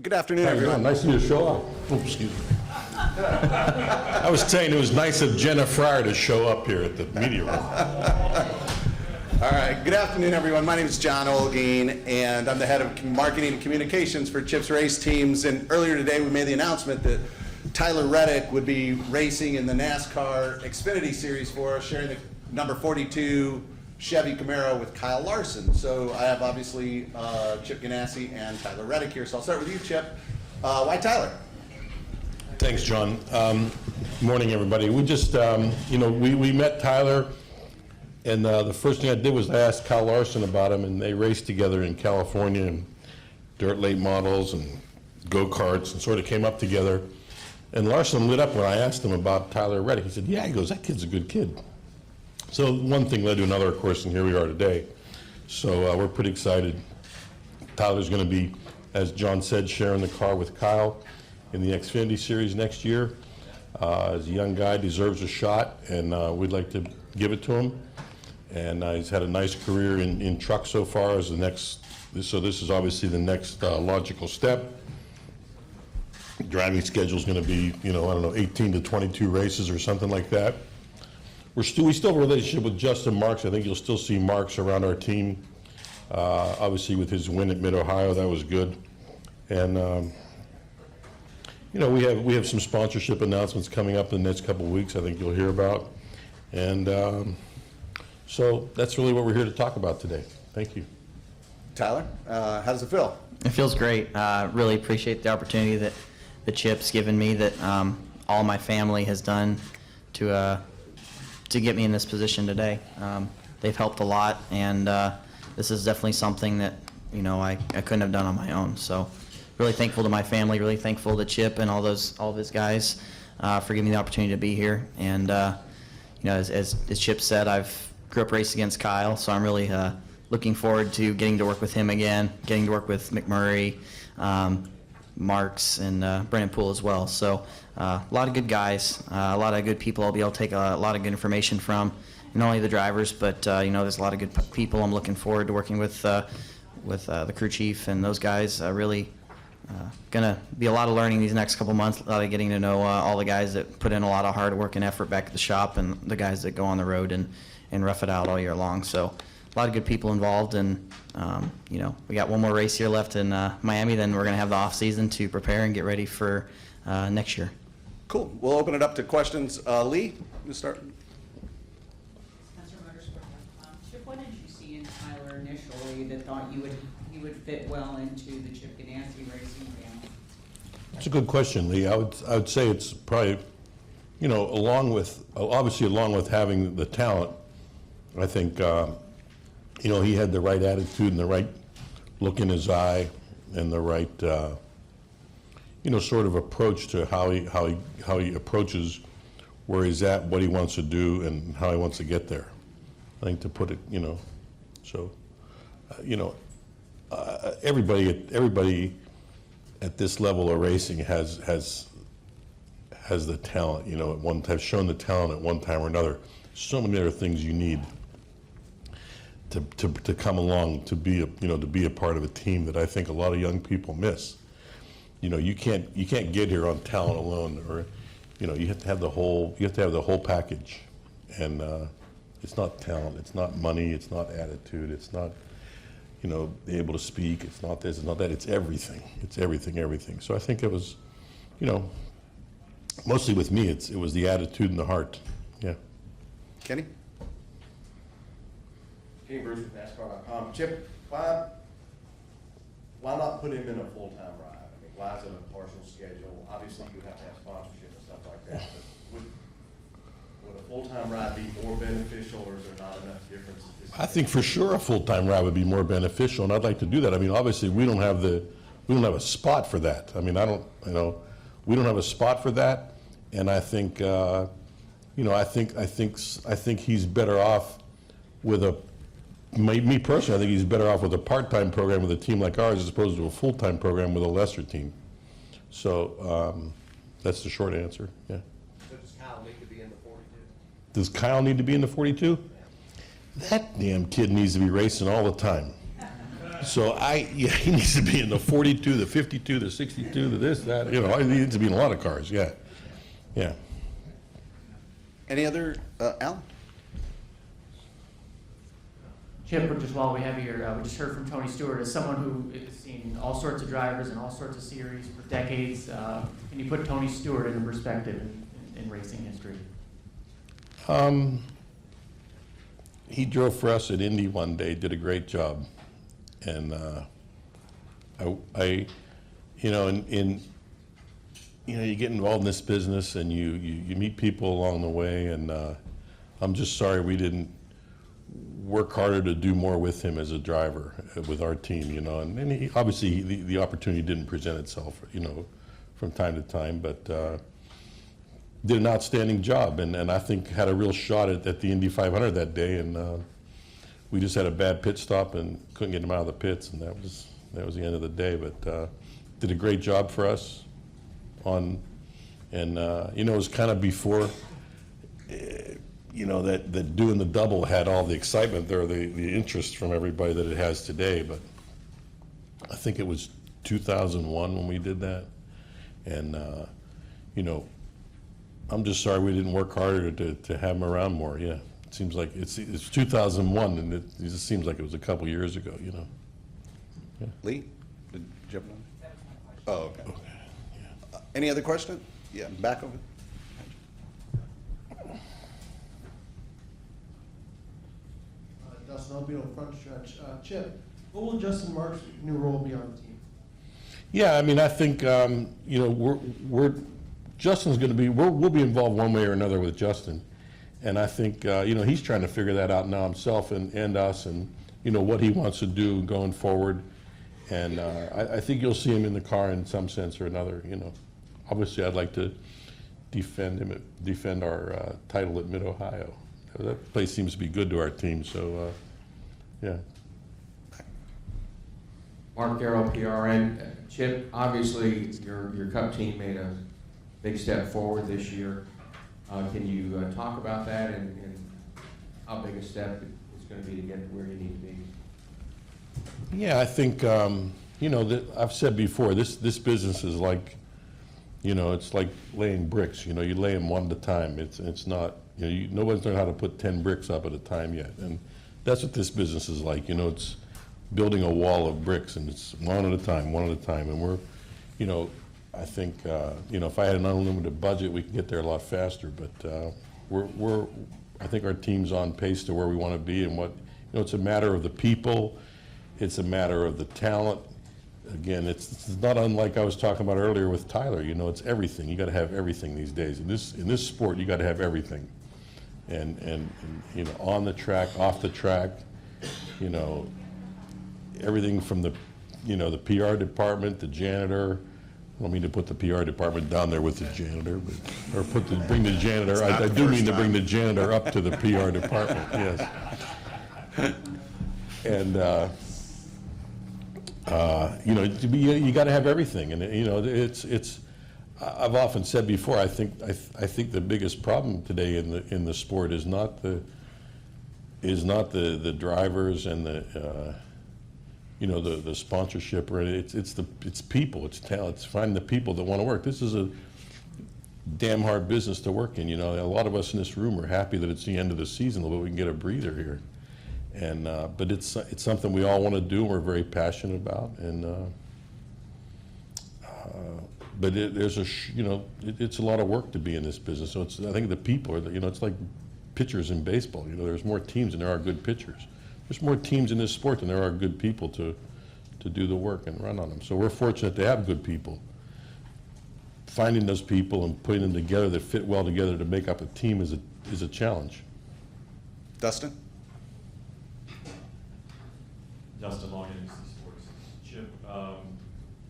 Good afternoon, everyone. Nice of you to show up. Oh, excuse me. I was saying it was nice of Jenna Fryer to show up here at the media room. All right, good afternoon, everyone. My name is John Olguin, and I'm the head of marketing and communications for Chip's race teams. And earlier today, we made the announcement that Tyler Reddick would be racing in the NASCAR Xfinity Series for us, sharing the number 42 Chevy Camaro with Kyle Larson. So I have obviously Chip Ganassi and Tyler Reddick here. So I'll start with you, Chip. Why Tyler? Thanks, John. Morning, everybody. We just, we met Tyler, and the first thing I did was I asked Kyle Larson about him, and they raced together in California and dirt late models and go-karts and sort of came up together. And Larson lit up when I asked him about Tyler Reddick. He said, yeah, he goes, that kid's a good kid. So one thing led to another, of course, and here we are today. So we're pretty excited. Tyler's going to be, as John said, sharing the car with Kyle in the Xfinity Series next year. As a young guy, deserves a shot, and we'd like to give it to him. And he's had a nice career in truck so far as the next, so this is obviously the next logical step. Driving schedule is going to be, 18 to 22 races or something like that. We still have a relationship with Justin Marks. I think you'll still see Marks around our team. Obviously, with his win at Mid-Ohio, that was good. And we have some sponsorship announcements coming up in the next couple of weeks. I think you'll hear about. And so that's really what we're here to talk about today. Thank you. Tyler, how does it feel? It feels great. Really appreciate the opportunity that the Chip's given me, that all my family has done to get me in this position today. They've helped a lot, and this is definitely something that I couldn't have done on my own. So really thankful to my family, really thankful to Chip and all of his guys for giving me the opportunity to be here. And as Chip said, I've grew up racing against Kyle, so I'm really looking forward to getting to work with him again, getting to work with McMurray, Marks, and Brennan Poole as well. So a lot of good guys, a lot of good people I'll be able to take a lot of good information from, not only the drivers, but there's a lot of good people. I'm looking forward to working with the crew chief and those guys. Really gonna be a lot of learning these next couple months, a lot of getting to know all the guys that put in a lot of hard work and effort back at the shop, and the guys that go on the road and rough it out all year long. So a lot of good people involved, and we got one more race here left in Miami, then we're gonna have the off season to prepare and get ready for next year. Cool. We'll open it up to questions. Lee, you start. Chip, what did you see in Tyler initially that thought he would fit well into the Chip Ganassi racing family? That's a good question, Lee. I would say it's probably, along with having the talent, I think, he had the right attitude and the right look in his eye and the right, sort of approach to how he approaches where he's at, what he wants to do, and how he wants to get there. I think, to put it, everybody at this level of racing has the talent. At one time, shown the talent at one time or another. So many other things you need to come along, to be a part of a team that I think a lot of young people miss. You can't get here on talent alone, or you have to have the whole package. And it's not talent, it's not money, it's not attitude, it's not able to speak, it's not this, it's not that, it's everything. It's everything. So I think it was, mostly with me, it was the attitude and the heart. Yeah. Kenny? Kenny Bruce with NASCAR.com. Chip, why not put him in a full-time ride? I mean, why is it a partial schedule? Obviously, you have to have sponsorship and stuff like that, but would a full-time ride be more beneficial, or is there not enough difference? I think for sure a full-time ride would be more beneficial, and I'd like to do that. I mean, obviously, we don't have a spot for that. I mean, we don't have a spot for that, and I think, I think he's better off with me personally, I think he's better off with a part-time program with a team like ours as opposed to a full-time program with a lesser team. So that's the short answer. Yeah. So does Kyle need to be in the 42? Does Kyle need to be in the 42? That damn kid needs to be racing all the time. So yeah, he needs to be in the 42, the 52, the 62, the this, that, he needs to be in a lot of cars, yeah. Yeah. Any other, Alan? Chip, just while we have you here, we just heard from Tony Stewart. As someone who has seen all sorts of drivers and all sorts of series for decades, can you put Tony Stewart into perspective in racing history? He drove for us at Indy one day, did a great job. And I you get involved in this business and you meet people along the way, and I'm just sorry we didn't work harder to do more with him as a driver with our team, and he, obviously the opportunity didn't present itself, from time to time, but did an outstanding job, and I think had a real shot at the Indy 500 that day, and we just had a bad pit stop and couldn't get him out of the pits, and that was the end of the day, but did a great job for us and it was kind of before that doing the double had all the excitement there, the interest from everybody that it has today. But I think it was 2001 when we did that, and I'm just sorry we didn't work harder to have him around more. Yeah, it seems like it's 2001, and it just seems like it was a couple years ago. Yeah. Lee, did you have one? Oh, okay. Any other question? Yeah, back over. Dustin Albino, front stretch. Chip, what will Justin Marks' new role be on the team? Yeah, I mean, I think Justin's going to be. We'll be involved one way or another with Justin, and I think he's trying to figure that out now himself and us, and what he wants to do going forward. And I think you'll see him in the car in some sense or another. Obviously, I'd like to defend our title at Mid-Ohio. That place seems to be good to our team. So, yeah. Mark Darrow, PRN. Chip, obviously your Cup team made a big step forward this year. Can you talk about that and how big a step it's going to be to get where you need to be? Yeah, I think I've said before, this business is like, it's like laying bricks. You lay them one at a time. It's not. No one's learned how to put 10 bricks up at a time yet, and that's what this business is like. It's building a wall of bricks, and it's one at a time, and we're, I think, if I had an unlimited budget, we could get there a lot faster, but I think our team's on pace to where we want to be, and it's a matter of the people, it's a matter of the talent. Again, it's not unlike I was talking about earlier with Tyler. It's everything. You got to have everything these days. In this sport, you got to have everything, and on the track, off the track, everything from the the PR department, the janitor. I don't mean to put the PR department down there with the janitor, or bring the janitor. I do mean to bring the janitor up to the PR department. Yes, and. You got to have everything, and it's. I've often said before. I think the biggest problem today in the sport is not the drivers and the sponsorship, or it's people, it's talent, it's finding the people that want to work. This is a damn hard business to work in. A lot of us in this room are happy that it's the end of the season, although we can get a breather here. And but it's something we all want to do and we're very passionate about, and but there's it's a lot of work to be in this business. So I think the people are it's like pitchers in baseball. There's more teams than there are good pitchers. There's more teams in this sport than there are good people to do the work and run on them. So we're fortunate to have good people. Finding those people and putting them together that fit well together to make up a team is a challenge. Dustin? Justin Long, NBC Sports. Chip,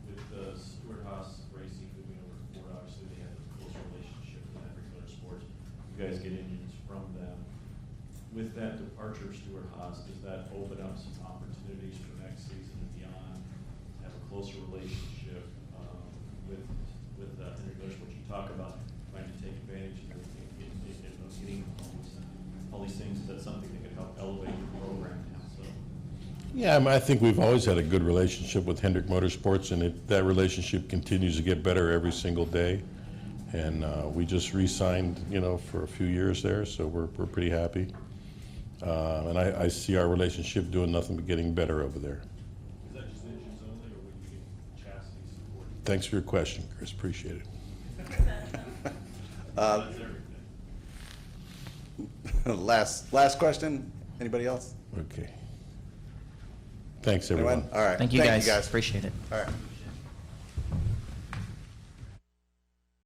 with the Stewart-Haas racing moving over to Ford, obviously they have a close relationship with every other sports. You guys get engines from them. With that departure of Stewart-Haas, does that open up some opportunities for next season and beyond? Have a closer relationship with Henry Bush, what you talk about, trying to take advantage of getting all these things. Is that something that could help elevate the program now? So. Yeah, I think we've always had a good relationship with Hendrick Motorsports, and that relationship continues to get better every single day. And we just re-signed, for a few years there, so we're pretty happy. And I see our relationship doing nothing but getting better over there. Is that just engines only, or would you get chassis support? Thanks for your question, Chris. Appreciate it. That's everything. Last question. Anybody else? Okay. Thanks, everyone. Anyone? All right. Thank you guys. Appreciate it. All right.